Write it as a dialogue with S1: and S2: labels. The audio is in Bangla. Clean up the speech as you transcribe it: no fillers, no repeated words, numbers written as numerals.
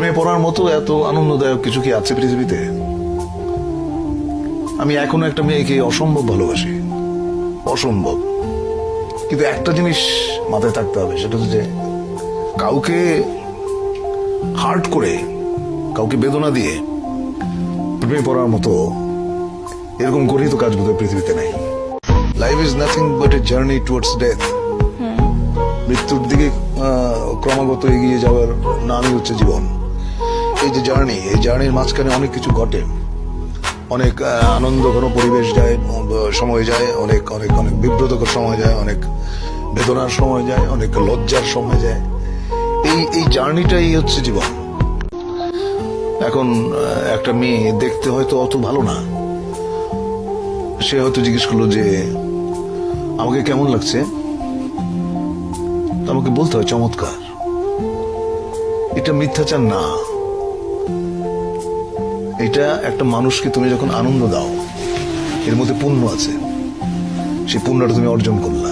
S1: প্রেমে পড়ার মতো এত আনন্দদায়ক কিছু কি আছে পৃথিবীতে? আমি এখনো একটা মেয়েকে অসম্ভব ভালোবাসি, অসম্ভব। কিন্তু একটা জিনিস মাথায় থাকতে হবে, সেটা হচ্ছে যে কাউকে হার্ট করে, কাউকে বেদনা দিয়ে প্রেমে পড়ার মতো এরকম করেই তো কাজ বোধহয় পৃথিবীতে নাই। Life is nothing but a journey towards death. মৃত্যুর দিকে ক্রমাগত এগিয়ে যাওয়ার নামই হচ্ছে জীবন। এই যে জার্নি, এই জার্নির মাঝখানে অনেক কিছু ঘটে, অনেক আনন্দ ঘন পরিবেশ যায়, সময় যায়, অনেক অনেক অনেক বিব্রতকর সময় যায়, অনেক বেদনার সময় যায়, অনেক লজ্জার সময় যায়। এই জার্নিটাই হচ্ছে জীবন। এখন একটা মেয়ে দেখতে হয়তো অত ভালো না, সে হয়তো জিজ্ঞেস করলো যে আমাকে কেমন লাগছে, আমাকে বলতে হয় চমৎকার। এটা মিথ্যাচার না, এটা একটা মানুষকে তুমি যখন আনন্দ দাও, এর মধ্যে পুণ্য আছে, সেই পুণ্যটা তুমি অর্জন করলা।